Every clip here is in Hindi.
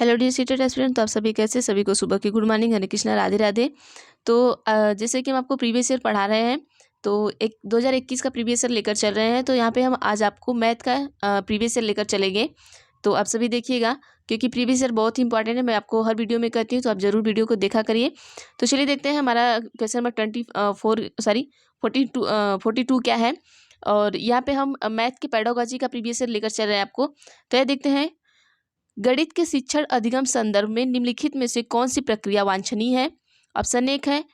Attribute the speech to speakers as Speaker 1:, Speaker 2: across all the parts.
Speaker 1: Hello dear seated aspirant. तो आप सभी कैसे, सभी को सुबह की गुड मॉर्निंग, हरे कृष्णा, राधे राधे। तो जैसे कि हम आपको प्रीवियस ईयर पढ़ा रहे हैं, तो एक 2021 का प्रीवियस ईयर लेकर चल रहे हैं। तो यहाँ पे हम आज आपको मैथ का प्रीवियस ईयर लेकर चलेंगे। तो आप सभी देखिएगा, क्योंकि प्रीवियस ईयर बहुत ही इंपॉर्टेंट है। मैं आपको हर वीडियो में कहती हूँ, तो आप जरूर वीडियो को देखा करिए। तो चलिए देखते हैं हमारा क्वेश्चन नंबर 42 क्या है। और यहाँ पे हम मैथ के पेडागोजी का प्रीवियस ईयर लेकर चल रहे हैं आपको। तो यह देखते हैं, गणित के शिक्षण अधिगम संदर्भ में निम्नलिखित में से कौन सी प्रक्रिया वांछनीय है। ऑप्शन 1 है,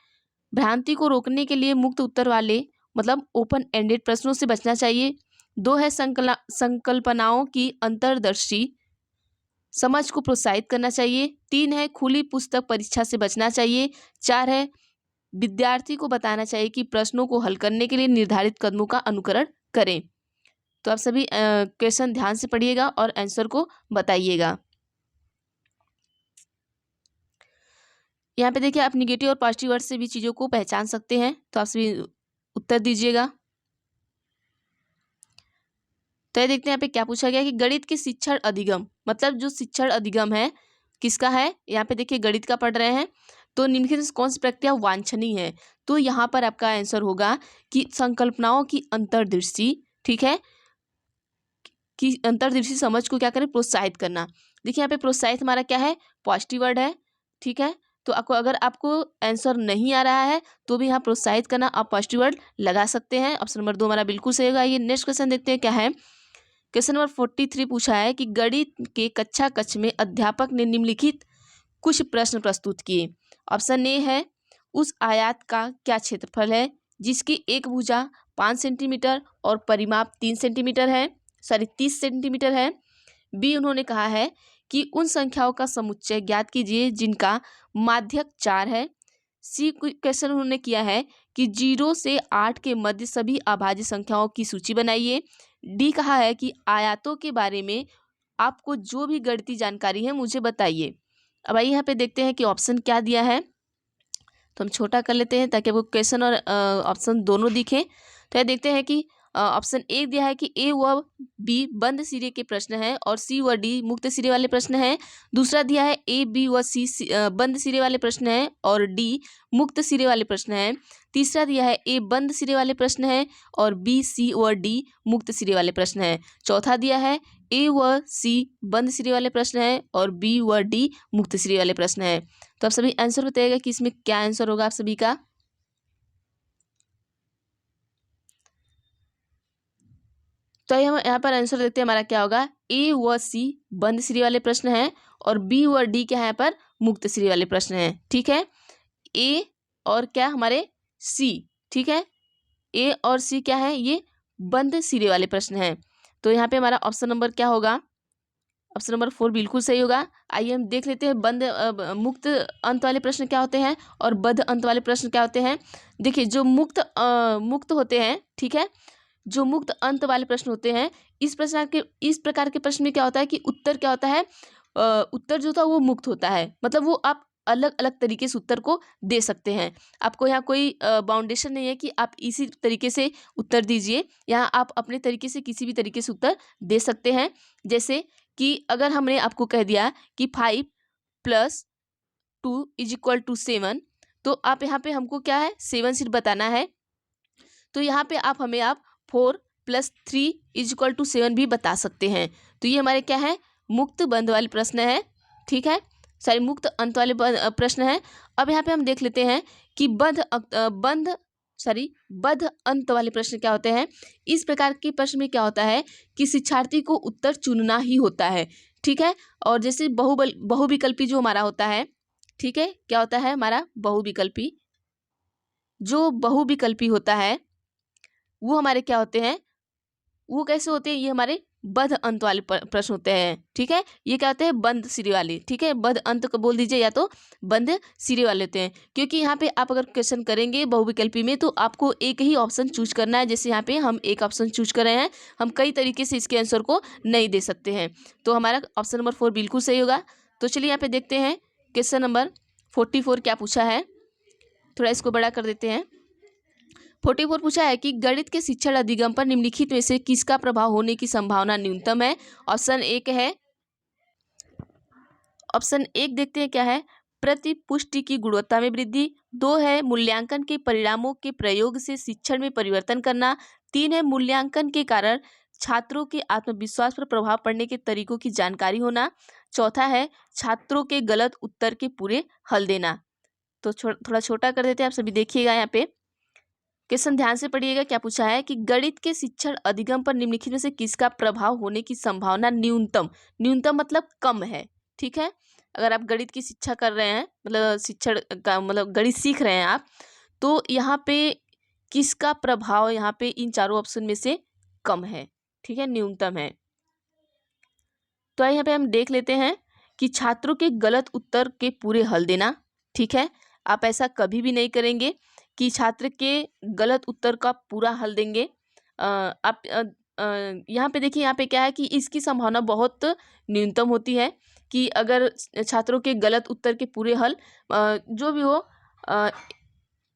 Speaker 1: भ्रांति को रोकने के लिए मुक्त उत्तर वाले मतलब ओपन एंडेड प्रश्नों से बचना चाहिए। 2 है, संकल्पनाओं की अंतर्दर्शी समझ को प्रोत्साहित करना चाहिए। 3 है, खुली पुस्तक परीक्षा से बचना चाहिए। 4 है, विद्यार्थी को बताना चाहिए कि प्रश्नों को हल करने के लिए निर्धारित कदमों का अनुकरण करें। तो आप सभी क्वेश्चन ध्यान से पढ़िएगा और आंसर को बताइएगा। यहाँ पे देखिए, आप निगेटिव और पॉजिटिव वर्ड से भी चीज़ों को पहचान सकते हैं। तो आप सभी उत्तर दीजिएगा। तो ये देखते हैं यहाँ पे क्या पूछा गया कि गणित के शिक्षण अधिगम मतलब जो शिक्षण अधिगम है किसका है। यहाँ पे देखिए गणित का पढ़ रहे हैं, तो निम्नलिखित में से कौन सी प्रक्रिया वांछनीय है। तो यहाँ पर आपका आंसर होगा कि संकल्पनाओं की अंतर्दृष्टि, ठीक है, कि अंतर्दृष्टि समझ को क्या करें, प्रोत्साहित करना। देखिए यहाँ पे प्रोत्साहित हमारा क्या है, पॉजिटिव वर्ड है, ठीक है। तो आपको अगर आपको आंसर नहीं आ रहा है तो भी यहाँ प्रोत्साहित करना आप पॉजिटिव वर्ड लगा सकते हैं। ऑप्शन नंबर 2 हमारा बिल्कुल सही होगा। ये नेक्स्ट क्वेश्चन देखते हैं क्या है। क्वेश्चन नंबर 43 पूछा है कि गणित के कक्षा कक्ष में अध्यापक ने निम्नलिखित कुछ प्रश्न प्रस्तुत किए। ऑप्शन ए है, उस आयत का क्या क्षेत्रफल है जिसकी एक भुजा 5 सेंटीमीटर और परिमाप 30 सेंटीमीटर है। बी, उन्होंने कहा है कि उन संख्याओं का समुच्चय ज्ञात कीजिए जिनका माध्यक 4 है। सी क्वेश्चन उन्होंने किया है कि 0 से 8 के मध्य सभी अभाज्य संख्याओं की सूची बनाइए। डी कहा है कि आयतों के बारे में आपको जो भी गणितीय जानकारी है मुझे बताइए। अब आइए यहाँ पे देखते हैं कि ऑप्शन क्या दिया है। तो हम छोटा कर लेते हैं ताकि आपको क्वेश्चन और ऑप्शन दोनों दिखें। तो यह देखते हैं कि ऑप्शन ए दिया है कि ए व बी बंद सिरे के प्रश्न हैं और सी व डी मुक्त सिरे वाले प्रश्न हैं। दूसरा दिया है ए बी व सी बंद सिरे वाले प्रश्न हैं और डी मुक्त सिरे वाले प्रश्न हैं। तीसरा दिया है ए बंद सिरे वाले प्रश्न हैं और बी सी व डी मुक्त सिरे वाले प्रश्न हैं। चौथा दिया है ए व सी बंद सिरे वाले प्रश्न हैं और बी व डी मुक्त सिरे वाले प्रश्न हैं। तो आप सभी आंसर बताइएगा कि इसमें क्या आंसर होगा आप सभी का। तो हम यहाँ पर आंसर देखते हैं हमारा क्या होगा। ए व सी बंद सिरे वाले प्रश्न हैं और बी व डी क्या है यहाँ पर मुक्त सिरे वाले प्रश्न हैं, ठीक है। ए और क्या हमारे सी, ठीक है, ए और सी क्या है, ये बंद सिरे वाले प्रश्न हैं। तो यहाँ पे हमारा ऑप्शन नंबर क्या होगा, ऑप्शन नंबर 4 बिल्कुल सही होगा। आइए हम देख लेते हैं बंद मुक्त अंत वाले प्रश्न क्या होते हैं और बद्ध अंत वाले प्रश्न क्या होते हैं। देखिए जो मुक्त होते हैं, ठीक है, जो मुक्त अंत वाले प्रश्न होते हैं, इस प्रकार के प्रश्न में क्या होता है कि उत्तर क्या होता है, उत्तर जो था वो मुक्त होता है। मतलब वो आप अलग अलग तरीके से उत्तर को दे सकते हैं। आपको यहाँ कोई बाउंडेशन नहीं है कि आप इसी तरीके से उत्तर दीजिए। यहाँ आप अपने तरीके से किसी भी तरीके से उत्तर दे सकते हैं। जैसे कि अगर हमने आपको कह दिया कि 5 + 2 = 7, तो आप यहाँ पे हमको क्या है 7 सिर्फ बताना है। तो यहाँ पे आप 4 + 3 = 7 भी बता सकते हैं। तो ये हमारे क्या है, मुक्त बंद वाले प्रश्न है, ठीक है, सॉरी मुक्त अंत वाले प्रश्न है। अब यहाँ पे हम देख लेते हैं कि बद्ध अंत वाले प्रश्न क्या होते हैं। इस प्रकार के प्रश्न में क्या होता है कि शिक्षार्थी को उत्तर चुनना ही होता है, ठीक है। और जैसे बहुविकल्पी जो हमारा होता है, ठीक है, क्या होता है हमारा बहुविकल्पी, जो बहुविकल्पी होता है वो हमारे क्या होते हैं, वो कैसे होते हैं, ये हमारे बद्ध अंत वाले प्रश्न होते हैं, ठीक है। ये क्या होते हैं, बंद सिरे वाले, ठीक है, बद्ध अंत को बोल दीजिए या तो बंद सिरे वाले होते हैं। क्योंकि यहाँ पे आप अगर क्वेश्चन करेंगे बहुविकल्पी में तो आपको एक ही ऑप्शन चूज करना है। जैसे यहाँ पे हम एक ऑप्शन चूज कर रहे हैं, हम कई तरीके से इसके आंसर को नहीं दे सकते हैं। तो हमारा ऑप्शन नंबर 4 बिल्कुल सही होगा। तो चलिए यहाँ पे देखते हैं क्वेश्चन नंबर 44 क्या पूछा है। थोड़ा इसको बड़ा कर देते हैं। 44 पूछा है कि गणित के शिक्षण अधिगम पर निम्नलिखित में से किसका प्रभाव होने की संभावना न्यूनतम है। ऑप्शन 1 है, ऑप्शन 1 देखते हैं क्या है, प्रतिपुष्टि की गुणवत्ता में वृद्धि। 2 है मूल्यांकन के परिणामों के प्रयोग से शिक्षण में परिवर्तन करना। 3 है मूल्यांकन के कारण छात्रों के आत्मविश्वास पर प्रभाव पड़ने के तरीकों की जानकारी होना। चौथा है छात्रों के गलत उत्तर के पूरे हल देना। तो थोड़ा छोटा कर देते हैं, आप सभी देखिएगा यहाँ पे क्वेश्चन ध्यान से पढ़िएगा। क्या पूछा है कि गणित के शिक्षण अधिगम पर निम्नलिखित में से किसका प्रभाव होने की संभावना न्यूनतम, न्यूनतम मतलब कम है। ठीक है, अगर आप गणित की शिक्षा कर रहे हैं, मतलब शिक्षण का मतलब गणित सीख रहे हैं आप, तो यहाँ पे किसका प्रभाव यहाँ पे इन चारों ऑप्शन में से कम है, ठीक है, न्यूनतम है। तो यहाँ पे हम देख लेते हैं कि छात्रों के गलत उत्तर के पूरे हल देना। ठीक है, आप ऐसा कभी भी नहीं करेंगे कि छात्र के गलत उत्तर का पूरा हल देंगे। आप यहाँ पे देखिए, यहाँ पे क्या है कि इसकी संभावना बहुत न्यूनतम होती है कि अगर छात्रों के गलत उत्तर के पूरे हल जो भी हो,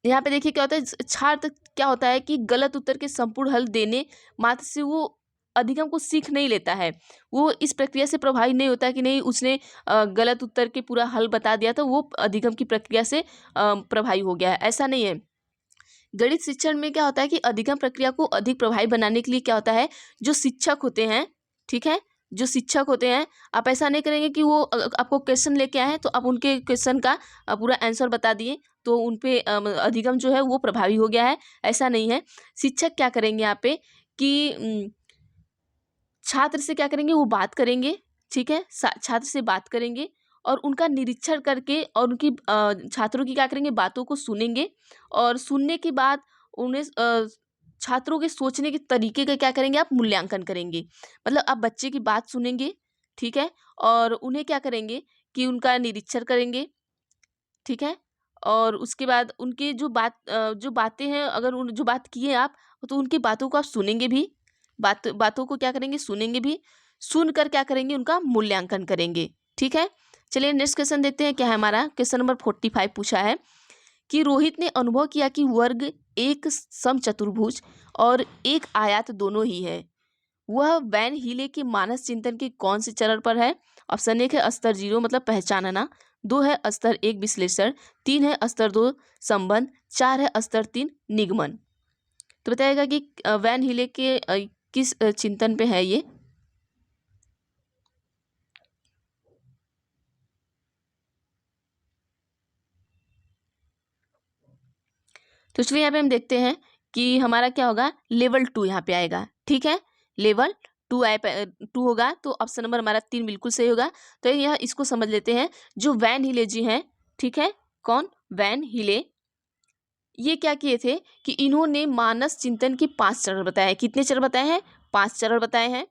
Speaker 1: यहाँ पे देखिए क्या होता है, छात्र क्या होता है कि गलत उत्तर के संपूर्ण हल देने मात्र से वो अधिगम को सीख नहीं लेता है, वो इस प्रक्रिया से प्रभावित नहीं होता कि नहीं उसने गलत उत्तर के पूरा हल बता दिया तो वो अधिगम की प्रक्रिया से प्रभावित हो गया है, ऐसा नहीं है। गणित शिक्षण में क्या होता है कि अधिगम प्रक्रिया को अधिक प्रभावी बनाने के लिए क्या होता है, जो शिक्षक होते हैं, ठीक है, जो शिक्षक होते हैं, आप ऐसा नहीं करेंगे कि वो आपको क्वेश्चन लेके आए तो आप उनके क्वेश्चन का पूरा आंसर बता दिए तो उन पे अधिगम जो है वो प्रभावी हो गया है, ऐसा नहीं है। शिक्षक क्या करेंगे यहाँ पे कि छात्र से क्या करेंगे, वो बात करेंगे, ठीक है, छात्र से बात करेंगे और उनका निरीक्षण करके और उनकी छात्रों की क्या करेंगे, बातों को सुनेंगे और सुनने के बाद उन्हें छात्रों के सोचने के तरीके का क्या करेंगे, आप मूल्यांकन करेंगे। मतलब आप बच्चे की बात सुनेंगे, ठीक है, और उन्हें क्या करेंगे कि उनका निरीक्षण करेंगे, ठीक है, और उसके बाद उनके जो बातें हैं, अगर उन जो बात किए आप तो उनकी बातों को आप सुनेंगे भी, बातों को क्या करेंगे, सुनेंगे भी, सुनकर क्या करेंगे, उनका मूल्यांकन करेंगे। ठीक है, चलिए नेक्स्ट क्वेश्चन देखते हैं। क्या है हमारा क्वेश्चन नंबर 45 पूछा है कि रोहित ने अनुभव किया कि वर्ग एक समचतुर्भुज और एक आयत दोनों ही है। वह वैन हीले के मानस चिंतन के कौन से चरण पर है? ऑप्शन 1 है स्तर 0 मतलब पहचानना, 2 है स्तर 1 विश्लेषण, 3 है स्तर 2 संबंध, 4 है स्तर 3 निगमन। तो बताएगा कि वैन हीले के किस चिंतन पे है ये। तो चलिए यहाँ पे हम देखते हैं कि हमारा क्या होगा, लेवल 2 यहाँ पे आएगा। ठीक है, लेवल 2 होगा, तो ऑप्शन नंबर हमारा 3 बिल्कुल सही होगा। तो यह इसको समझ लेते हैं, जो वैन हीले जी हैं, ठीक है, कौन, वैन हीले, ये क्या किए थे कि इन्होंने मानस चिंतन के 5 चरण बताए हैं। कितने चरण बताए हैं? 5 चरण बताए हैं।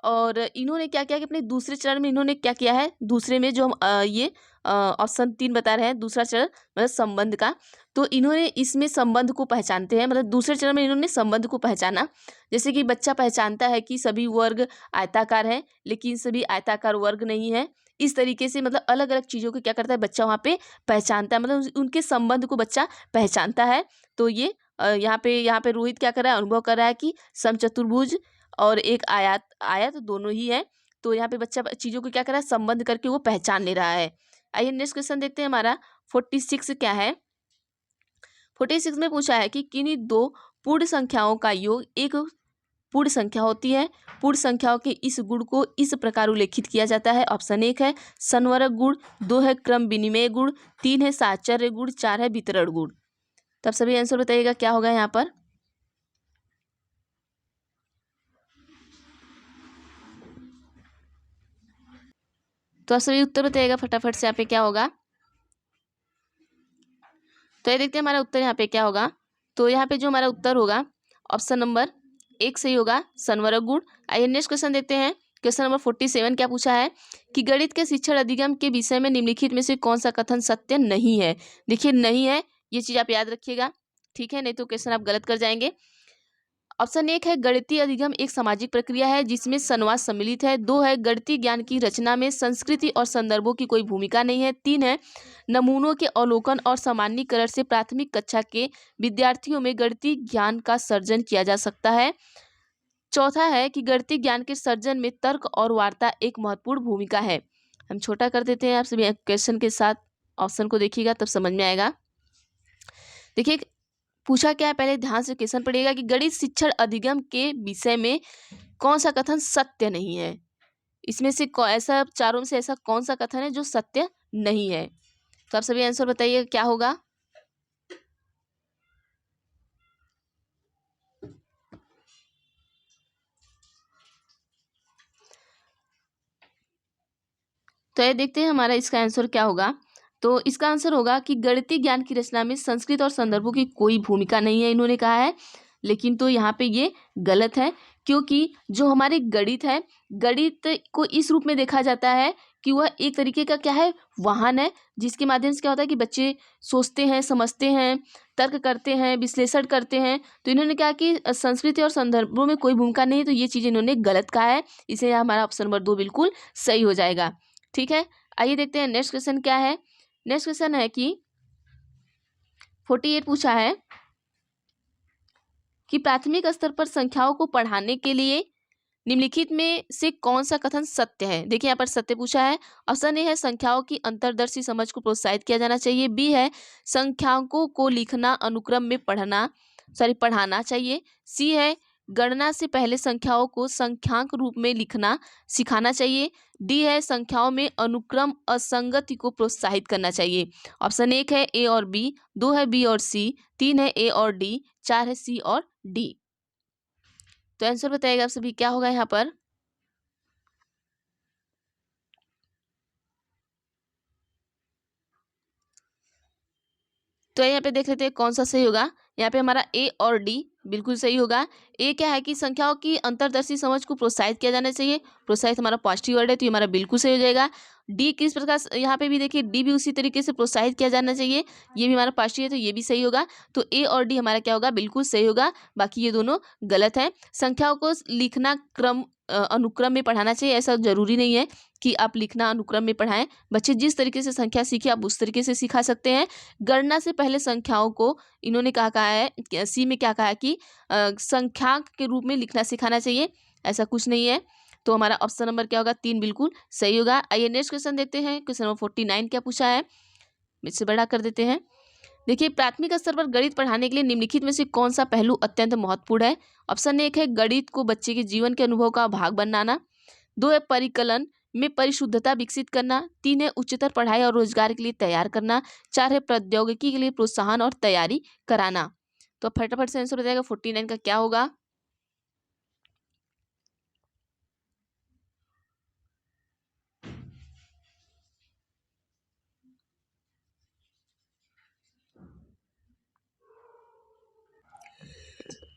Speaker 1: और इन्होंने क्या किया कि अपने दूसरे चरण में इन्होंने क्या किया है, दूसरे में जो हम ये ऑप्शन 3 बता रहे हैं, दूसरा चरण मतलब संबंध का, तो इन्होंने इसमें संबंध को पहचानते हैं, मतलब दूसरे चरण में इन्होंने संबंध को पहचाना। जैसे कि बच्चा पहचानता है कि सभी वर्ग आयताकार हैं लेकिन सभी आयताकार वर्ग नहीं है, इस तरीके से मतलब अलग अलग चीज़ों को क्या करता है बच्चा वहाँ पे पहचानता है, मतलब उनके संबंध को बच्चा पहचानता है। तो ये यहाँ पे रोहित क्या कर रहा है, अनुभव कर रहा है कि समचतुर्भुज और एक आयत दोनों ही है। तो यहाँ पे बच्चा चीज़ों को क्या कर रहा है, संबंध करके वो पहचान ले रहा है। आइए नेक्स्ट क्वेश्चन देखते हैं। हमारा 46 क्या है, 46 में पूछा है कि किन्हीं दो पूर्ण संख्याओं का योग एक पूर्ण संख्या होती है। पूर्ण संख्याओं के इस गुण को इस प्रकार उल्लेखित किया जाता है। ऑप्शन 1 है संवरक गुण, 2 है क्रम विनिमय गुण, 3 है साहचर्य गुण, 4 है वितरण गुण। तब सभी आंसर बताइएगा क्या होगा यहाँ पर। तो आप सभी उत्तर बताइएगा फटाफट से, यहाँ पे क्या होगा। तो ये देखते हैं हमारा उत्तर यहाँ पे क्या होगा। तो यहाँ पे जो हमारा उत्तर होगा ऑप्शन नंबर 1 सही होगा, संवरक गुण। आइए नेक्स्ट क्वेश्चन देखते हैं। क्वेश्चन नंबर 47 क्या पूछा है कि गणित के शिक्षण अधिगम के विषय में निम्नलिखित में से कौन सा कथन सत्य नहीं है। देखिए नहीं है, ये चीज आप याद रखिएगा, ठीक है, नहीं तो क्वेश्चन आप गलत कर जाएंगे। ऑप्शन 1 है गणितीय अधिगम एक सामाजिक प्रक्रिया है जिसमें संवाद सम्मिलित है। 2 है गणितीय ज्ञान की रचना में संस्कृति और संदर्भों की कोई भूमिका नहीं है। 3 है नमूनों के अवलोकन और सामान्यीकरण से प्राथमिक कक्षा के विद्यार्थियों में गणितीय ज्ञान का सर्जन किया जा सकता है। चौथा है कि गणितीय ज्ञान के सर्जन में तर्क और वार्ता एक महत्वपूर्ण भूमिका है। हम छोटा कर देते हैं, आप सभी क्वेश्चन के साथ ऑप्शन को देखिएगा तब समझ में आएगा। देखिए पूछा क्या है, पहले ध्यान से क्वेश्चन पढ़िएगा कि गणित शिक्षण अधिगम के विषय में कौन सा कथन सत्य नहीं है। इसमें से ऐसा चारों में से ऐसा कौन सा कथन है जो सत्य नहीं है। तो आप सभी आंसर बताइए क्या होगा। तो ये देखते हैं हमारा इसका आंसर क्या होगा। तो इसका आंसर होगा कि गणितीय ज्ञान की रचना में संस्कृत और संदर्भों की कोई भूमिका नहीं है, इन्होंने कहा है। लेकिन तो यहाँ पे ये गलत है, क्योंकि जो हमारे गणित है, गणित को इस रूप में देखा जाता है कि वह एक तरीके का क्या है, वाहन है, जिसके माध्यम से क्या होता है कि बच्चे सोचते हैं, समझते हैं, तर्क करते हैं, विश्लेषण करते हैं। तो इन्होंने कहा कि संस्कृति और संदर्भों में कोई भूमिका नहीं है, तो ये चीज़ इन्होंने गलत कहा है। इसलिए हमारा ऑप्शन नंबर 2 बिल्कुल सही हो जाएगा। ठीक है, आइए देखते हैं नेक्स्ट क्वेश्चन क्या है। नेक्स्ट क्वेश्चन है कि 48 पूछा है कि प्राथमिक स्तर पर संख्याओं को पढ़ाने के लिए निम्नलिखित में से कौन सा कथन सत्य है। देखिए यहाँ पर सत्य पूछा है। ऑप्शन ए है संख्याओं की अंतर्दर्शी समझ को प्रोत्साहित किया जाना चाहिए। बी है संख्याओं को लिखना अनुक्रम में पढ़ाना चाहिए। सी है गणना से पहले संख्याओं को संख्यांक रूप में लिखना सिखाना चाहिए। डी है संख्याओं में अनुक्रम असंगति को प्रोत्साहित करना चाहिए। ऑप्शन 1 है ए और बी, 2 है बी और सी, 3 है ए और डी, 4 है सी और डी। तो आंसर बताइएगा आप सभी क्या होगा यहाँ पर। तो यहाँ पे देख लेते हैं कौन सा सही होगा। यहाँ पे हमारा ए और डी बिल्कुल सही होगा। ए क्या है कि संख्याओं की अंतर्दर्शी समझ को प्रोत्साहित किया जाना चाहिए। प्रोत्साहित हमारा पॉजिटिव वर्ड है, तो ये हमारा बिल्कुल सही हो जाएगा। डी किस प्रकार यहाँ पे भी देखिए, डी भी उसी तरीके से प्रोत्साहित किया जाना चाहिए, ये भी हमारा पॉजिटिव है, तो ये भी सही होगा। तो ए और डी हमारा क्या होगा, बिल्कुल सही होगा। बाकी ये दोनों गलत है। संख्याओं को लिखना अनुक्रम में पढ़ाना चाहिए, ऐसा जरूरी नहीं है कि आप लिखना अनुक्रम में पढ़ाएं। बच्चे जिस तरीके से संख्या सीखे आप उस तरीके से सिखा सकते हैं। गणना से पहले संख्याओं को इन्होंने कहा है, सी में क्या कहा है कि संख्यांक के रूप में लिखना सिखाना चाहिए, ऐसा कुछ नहीं है। तो हमारा ऑप्शन नंबर क्या होगा, 3 बिल्कुल सही होगा। आइए नेक्स्ट क्वेश्चन देखते हैं। क्वेश्चन नंबर 49 क्या पूछा है, इससे बड़ा कर देते हैं। देखिए प्राथमिक स्तर पर गणित पढ़ाने के लिए निम्नलिखित में से कौन सा पहलू अत्यंत महत्वपूर्ण है। ऑप्शन 1 है गणित को बच्चे के जीवन के अनुभव का भाग बनाना। 2 है परिकलन में परिशुद्धता विकसित करना। 3 है उच्चतर पढ़ाई और रोजगार के लिए तैयार करना। 4 है प्रौद्योगिकी के लिए प्रोत्साहन और तैयारी कराना। तो फटाफट से आंसर हो जाएगा 49 का क्या होगा।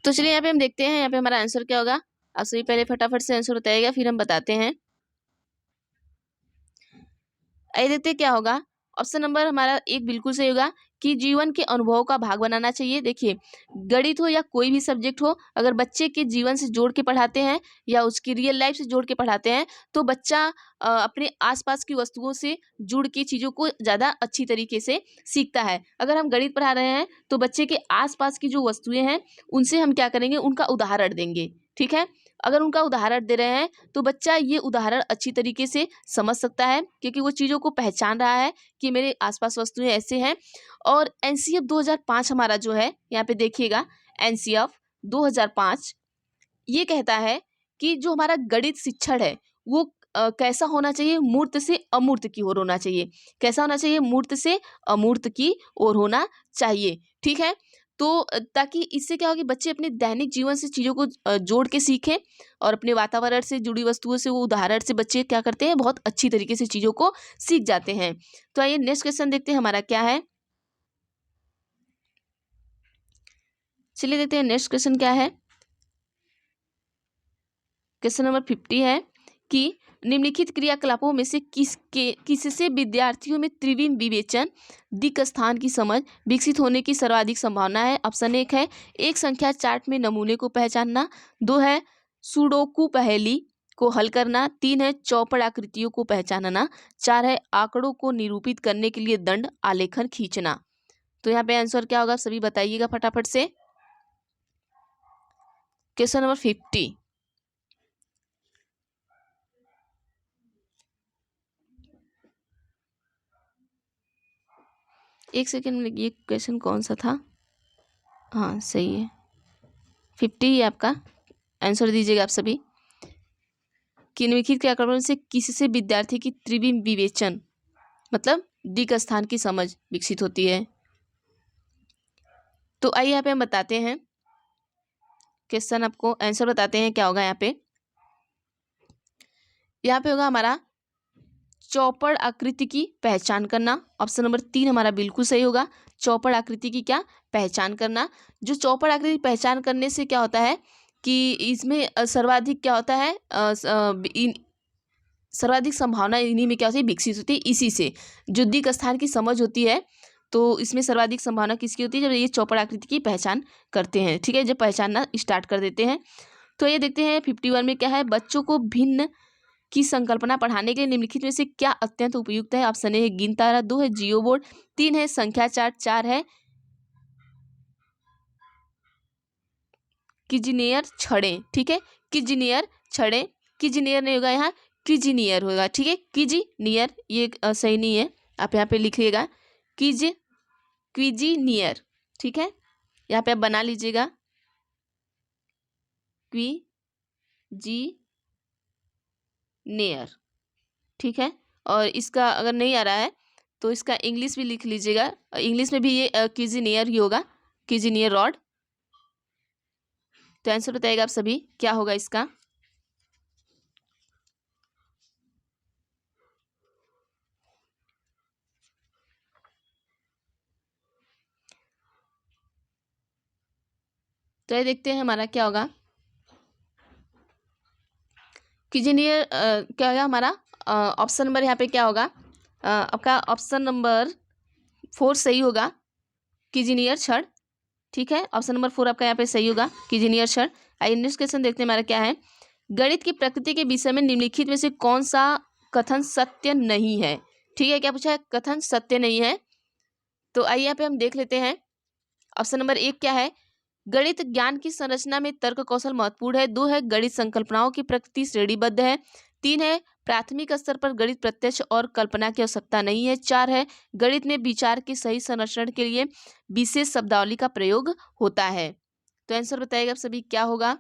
Speaker 1: तो चलिए यहाँ पे हम देखते हैं यहाँ पे हमारा आंसर क्या होगा। आप सभी पहले फटाफट से आंसर बताइएगा, फिर हम बताते हैं। आइए देखते हैं क्या होगा। ऑप्शन नंबर हमारा 1 बिल्कुल सही होगा कि जीवन के अनुभव का भाग बनाना चाहिए। देखिए गणित हो या कोई भी सब्जेक्ट हो, अगर बच्चे के जीवन से जोड़ के पढ़ाते हैं या उसकी रियल लाइफ से जोड़ के पढ़ाते हैं तो बच्चा अपने आसपास की वस्तुओं से जुड़ के चीज़ों को ज़्यादा अच्छी तरीके से सीखता है। अगर हम गणित पढ़ा रहे हैं तो बच्चे के आसपास की जो वस्तुएं हैं उनसे हम क्या करेंगे, उनका उदाहरण देंगे। ठीक है, अगर उनका उदाहरण दे रहे हैं तो बच्चा ये उदाहरण अच्छी तरीके से समझ सकता है, क्योंकि वो चीज़ों को पहचान रहा है कि मेरे आसपास वस्तुएं ऐसे हैं। और एनसीएफ 2005 हमारा जो है, यहाँ पे देखिएगा एनसीएफ 2005 ये कहता है कि जो हमारा गणित शिक्षण है वो कैसा होना चाहिए, मूर्त से अमूर्त की ओर होना चाहिए। कैसा होना चाहिए, मूर्त से अमूर्त की ओर होना चाहिए। ठीक है, तो ताकि इससे क्या हो कि बच्चे अपने दैनिक जीवन से चीज़ों को जोड़ के सीखें और अपने वातावरण से जुड़ी वस्तुओं से वो उदाहरण से बच्चे क्या करते हैं, बहुत अच्छी तरीके से चीज़ों को सीख जाते हैं। तो आइए नेक्स्ट क्वेश्चन देखते हैं हमारा क्या है। चलिए देखते हैं नेक्स्ट क्वेश्चन क्या है। क्वेश्चन नंबर 50 है कि निम्नलिखित क्रियाकलापों में से किससे विद्यार्थियों में त्रिविम विवेचन दिक् स्थान की समझ विकसित होने की सर्वाधिक संभावना है। ऑप्शन 1 है एक संख्या चार्ट में नमूने को पहचानना। 2 है सुडोकू पहेली को हल करना। 3 है चौपड़ आकृतियों को पहचानना। 4 है आंकड़ों को निरूपित करने के लिए दंड आलेखन खींचना। तो यहाँ पे आंसर क्या होगा, सभी बताइएगा फटाफट से। Question number 50। एक सेकेंड में, ये क्वेश्चन कौन सा था? हाँ सही है, 50 ही आपका आंसर दीजिएगा आप सभी। कि निम्नलिखित क्रियाकलापों से किससे विद्यार्थी की त्रिविम विवेचन मतलब दिक् स्थान की समझ विकसित होती है? तो आइए यहाँ पे हम बताते हैं क्वेश्चन, आपको आंसर बताते हैं क्या होगा यहाँ पे। यहाँ पे होगा हमारा चौपड़ आकृति की पहचान करना। ऑप्शन नंबर 3 हमारा बिल्कुल सही होगा। चौपड़ आकृति की क्या पहचान करना। जो चौपड़ आकृति की पहचान करने से क्या होता है कि इसमें सर्वाधिक क्या होता है, सर्वाधिक संभावना इन्हीं में क्या होती है, विकसित होती है। इसी से जो दिक् स्थान की समझ होती है, तो इसमें सर्वाधिक संभावना किसकी होती है, जब ये चौपड़ आकृति की पहचान करते हैं। ठीक है, जब पहचानना स्टार्ट कर देते हैं। तो ये देखते हैं 51 में क्या है, बच्चों को भिन्न की संकल्पना पढ़ाने के लिए निम्नलिखित में से क्या अत्यंत उपयुक्त है? ऑप्शन ए है गिनतारा, 2 है जियो बोर्ड, 3 है संख्या चार्ट, 4 है किजिनियर छड़े। ठीक है, किजिनियर छड़े, किजिनियर नहीं होगा यहाँ, किजिनियर होगा। ठीक है, किजिनियर ये सही नहीं है, आप यहाँ पे लिखिएगा क्विजिनियर। ठीक है, यहाँ पे आप बना लीजिएगा क्विजिनियर। ठीक है, और इसका अगर नहीं आ रहा है तो इसका इंग्लिश भी लिख लीजिएगा। इंग्लिश में भी ये किजिनियर ही होगा, किजिनियर रॉड। तो आंसर बताइएगा आप सभी क्या होगा इसका। तो ये देखते हैं हमारा क्या होगा। किजिनियर क्या होगा हमारा ऑप्शन नंबर यहाँ पे क्या होगा, आपका ऑप्शन नंबर 4 सही होगा, किजिनियर छड़। ठीक है, ऑप्शन नंबर 4 आपका यहाँ पे सही होगा, किजिनियर छड़। आइए नेक्स्ट क्वेश्चन देखते हैं हमारा क्या है। गणित की प्रकृति के विषय में निम्नलिखित में से कौन सा कथन सत्य नहीं है? ठीक है, क्या पूछा है, कथन सत्य नहीं है। तो आइए यहाँ पे हम देख लेते हैं। ऑप्शन नंबर 1 क्या है, गणित ज्ञान की संरचना में तर्क कौशल महत्वपूर्ण है। 2 है गणित संकल्पनाओं की प्रकृति श्रेणीबद्ध है। 3 है प्राथमिक स्तर पर गणित प्रत्यक्ष और कल्पना की आवश्यकता नहीं है। 4 है गणित में विचार के सही संरक्षण के लिए विशेष शब्दावली का प्रयोग होता है। तो आंसर बताइएगा आप सभी क्या होगा।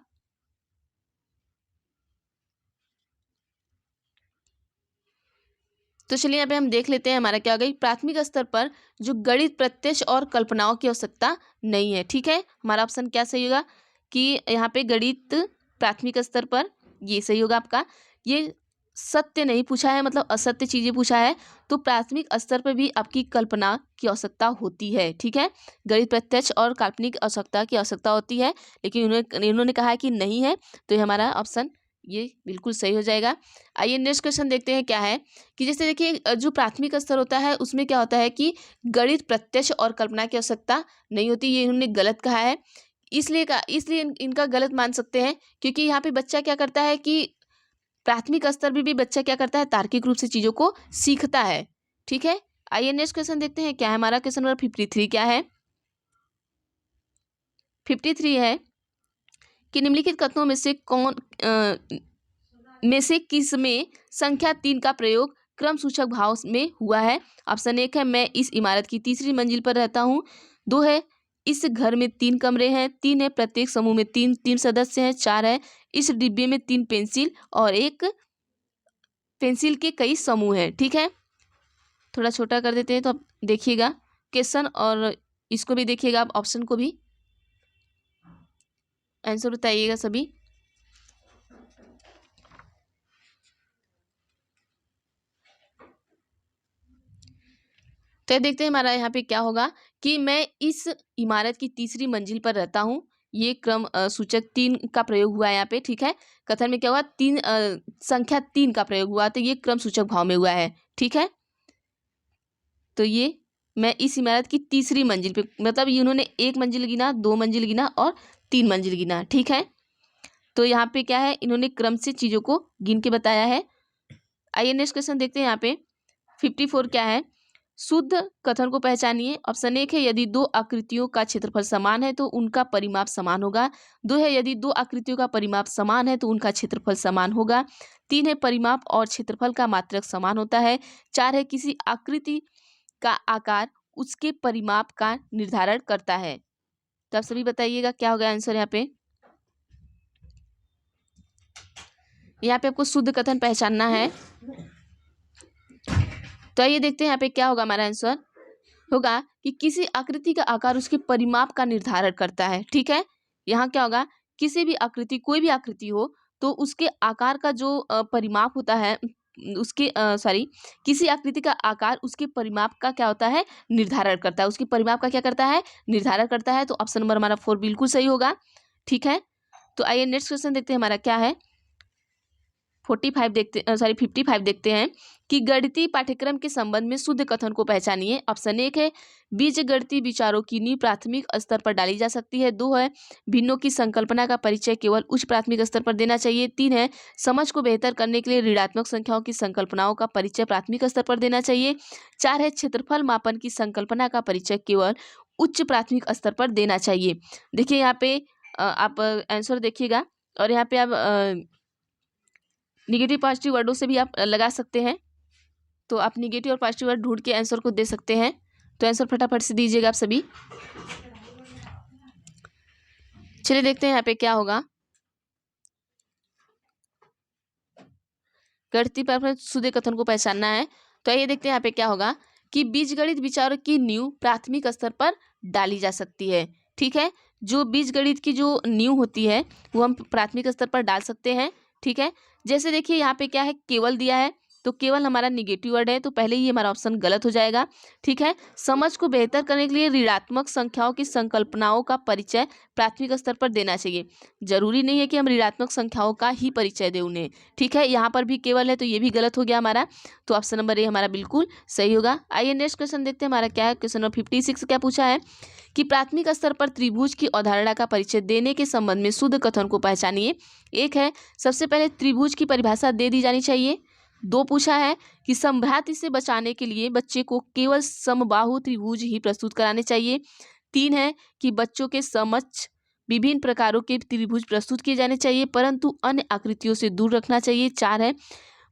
Speaker 1: तो चलिए यहाँ पे हम देख लेते हैं हमारा क्या होगा। प्राथमिक स्तर पर जो गणित प्रत्यक्ष और कल्पनाओं की आवश्यकता नहीं है। ठीक है, हमारा ऑप्शन क्या सही होगा कि यहाँ पे गणित प्राथमिक स्तर पर, ये सही होगा आपका। ये सत्य नहीं पूछा है, मतलब असत्य चीजें पूछा है। तो प्राथमिक स्तर पर भी आपकी कल्पना की आवश्यकता होती है। ठीक है, गणित प्रत्यक्ष और काल्पनिक आवश्यकता की आवश्यकता होती है, लेकिन इन्होंने कहा है कि नहीं है, तो ये हमारा ऑप्शन ये बिल्कुल सही हो जाएगा। आइए नेक्स्ट क्वेश्चन देखते हैं क्या है। कि जैसे देखिए जो प्राथमिक स्तर होता है उसमें क्या होता है कि गणित प्रत्यक्ष और कल्पना की आवश्यकता नहीं होती, ये इन्होंने गलत कहा है। इसलिए इनका गलत मान सकते हैं, क्योंकि यहाँ पे बच्चा क्या करता है कि प्राथमिक स्तर पर भी बच्चा क्या करता है, तार्किक रूप से चीजों को सीखता है। ठीक है, आइए नेक्स्ट क्वेश्चन देखते हैं क्या है। हमारा क्वेश्चन नंबर 53 क्या है। 53 है कि निम्नलिखित कथनों में से किस में संख्या 3 का प्रयोग क्रम सूचक भाव में हुआ है? ऑप्शन 1 है मैं इस इमारत की तीसरी मंजिल पर रहता हूँ। 2 है इस घर में 3 कमरे हैं। 3 है प्रत्येक समूह में 3 सदस्य हैं। 4 है इस डिब्बे में 3 पेंसिल और एक पेंसिल के कई समूह हैं। ठीक है, थोड़ा छोटा कर देते हैं तो आप देखिएगा क्वेश्चन, और इसको भी देखिएगा आप, ऑप्शन को भी। आंसर बताइएगा सभी। तो देखते हैं हमारा यहाँ पे क्या होगा कि मैं इस इमारत की तीसरी मंजिल पर रहता हूँ। ये क्रम सूचक 3 का प्रयोग हुआ है यहाँ पे। ठीक है, कथन में क्या हुआ, संख्या 3 का प्रयोग हुआ, तो ये क्रम सूचक भाव में हुआ है। ठीक है, तो ये मैं इस इमारत की तीसरी मंजिल पे, मतलब ये उन्होंने 1 मंजिल गिना, 2 मंजिल गिना और 3 मंजिल गिना। ठीक है, तो यहाँ पे क्या है, इन्होंने क्रम से चीजों को गिन के बताया है। आइए नेक्स्ट क्वेश्चन देखते हैं यहाँ पे 54 क्या है। शुद्ध कथन को पहचानिए। ऑप्शन 1 है यदि 2 आकृतियों का क्षेत्रफल समान है तो उनका परिमाप समान होगा। 2 है यदि 2 आकृतियों का परिमाप समान है तो उनका क्षेत्रफल समान होगा। 3 है परिमाप और क्षेत्रफल का मात्रक समान होता है। 4 है किसी आकृति का आकार उसके परिमाप का निर्धारण करता है। तो आप सभी बताइएगा क्या होगा आंसर यहाँ पे। यहाँ पे आपको शुद्ध कथन पहचानना है। तो आइए देखते हैं यहाँ पे क्या होगा। हमारा आंसर होगा कि किसी आकृति का आकार उसके परिमाप का निर्धारण करता है। ठीक है, यहाँ क्या होगा, किसी भी आकृति, कोई भी आकृति हो तो उसके आकार का जो परिमाप होता है, उसके किसी आकृति का आकार उसके परिमाप का क्या होता है, निर्धारण करता है। उसके परिमाप का क्या करता है, निर्धारण करता है। तो ऑप्शन नंबर हमारा 4 बिल्कुल सही होगा। ठीक है, तो आइए नेक्स्ट क्वेश्चन देखते हैं हमारा क्या है। 55 देखते हैं कि गणितीय पाठ्यक्रम के संबंध में शुद्ध कथन को पहचानिए। ऑप्शन 1 है बीज गणितीय विचारों की नींव प्राथमिक स्तर पर डाली जा सकती है। 2 है भिन्नों की संकल्पना का परिचय केवल उच्च प्राथमिक स्तर पर देना चाहिए। 3 है समझ को बेहतर करने के लिए ऋणात्मक संख्याओं की संकल्पनाओं का परिचय प्राथमिक स्तर पर देना चाहिए। 4 है क्षेत्रफल मापन की संकल्पना का परिचय केवल उच्च प्राथमिक स्तर पर देना चाहिए। देखिए यहाँ पे आप आंसर देखिएगा और यहाँ पे आप निगेटिव पॉजिटिव वर्डों से भी आप लगा सकते हैं। तो आप निगेटिव और पॉजिटिव वर्ड ढूंढ के आंसर को दे सकते हैं। तो आंसर फटाफट से दीजिएगा आप सभी। चलिए देखते हैं यहाँ पे क्या होगा। गणितीय पर शुद्ध कथन को पहचानना है। तो आइए देखते हैं यहाँ पे क्या होगा कि बीजगणित विचारों की नींव प्राथमिक स्तर पर डाली जा सकती है। ठीक है, जो बीजगणित की जो नींव होती है वो हम प्राथमिक स्तर पर डाल सकते हैं। ठीक है, जैसे देखिए यहाँ पे क्या है, केवल दिया है तो केवल हमारा निगेटिव वर्ड है, तो पहले ही हमारा ऑप्शन गलत हो जाएगा। ठीक है, समझ को बेहतर करने के लिए ऋणात्मक संख्याओं की संकल्पनाओं का परिचय प्राथमिक स्तर पर देना चाहिए। जरूरी नहीं है कि हम ऋणात्मक संख्याओं का ही परिचय दें उन्हें। ठीक है, यहाँ पर भी केवल है तो ये भी गलत हो गया हमारा। तो ऑप्शन नंबर ए हमारा बिल्कुल सही होगा। आइए नेक्स्ट क्वेश्चन देखते हैं हमारा क्या है। क्वेश्चन नंबर 56 क्या पूछा है कि प्राथमिक स्तर पर त्रिभुज की अवधारणा का परिचय देने के संबंध में शुद्ध कथन को पहचानिए। 1 है सबसे पहले त्रिभुज की परिभाषा दे दी जानी चाहिए। 2 पूछा है कि समभ्रांति से बचाने के लिए बच्चे को केवल समबाहु त्रिभुज ही प्रस्तुत कराने चाहिए। 3 है कि बच्चों के समक्ष विभिन्न प्रकारों के त्रिभुज प्रस्तुत किए जाने चाहिए परंतु अन्य आकृतियों से दूर रखना चाहिए। 4 है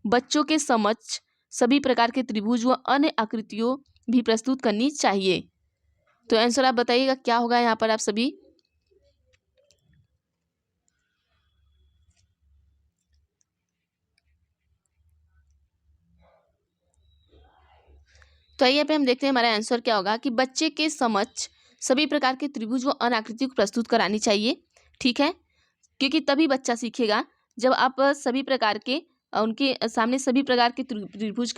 Speaker 1: बच्चों के समक्ष सभी प्रकार के त्रिभुज व अन्य आकृतियों भी प्रस्तुत करनी चाहिए। तो आंसर आप बताइएगा क्या होगा यहाँ पर आप सभी। तो आइए पे हम देखते हैं हमारा आंसर क्या होगा कि बच्चे के समक्ष सभी प्रकार के त्रिभुज व अन्य आकृतियों को प्रस्तुत करानी चाहिए। ठीक है, क्योंकि तभी बच्चा सीखेगा जब आप सभी प्रकार के उनके सामने सभी प्रकार के त्रिभुज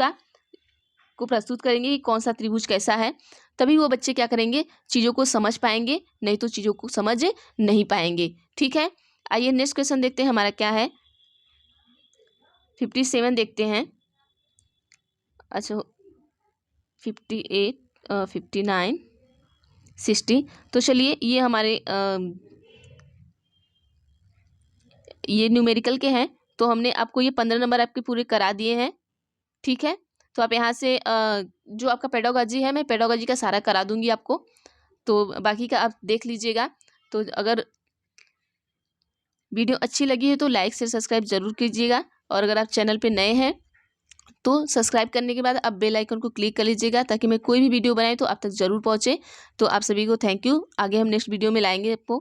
Speaker 1: को प्रस्तुत करेंगे कि कौन सा त्रिभुज कैसा है, तभी वो बच्चे क्या करेंगे, चीज़ों को समझ पाएंगे, नहीं तो चीज़ों को समझ नहीं पाएंगे। ठीक है, आइए नेक्स्ट क्वेश्चन देखते हैं हमारा क्या है। 57 देखते हैं। अच्छा 58, 59, 60। तो चलिए ये हमारे ये न्यूमेरिकल के हैं, तो हमने आपको ये 15 नंबर आपके पूरे करा दिए हैं। ठीक है, तो आप यहाँ से जो आपका पेडागोजी है मैं पेडागोजी का सारा करा दूंगी आपको, तो बाकी का आप देख लीजिएगा। तो अगर वीडियो अच्छी लगी है तो लाइक शेयर सब्सक्राइब जरूर कीजिएगा और अगर आप चैनल पे नए हैं तो सब्सक्राइब करने के बाद आप बेल आइकन को क्लिक कर लीजिएगा ताकि मैं कोई भी वीडियो बनाए तो आप तक जरूर पहुँचे। तो आप सभी को थैंक यू। आगे हम नेक्स्ट वीडियो में लाएंगे आपको।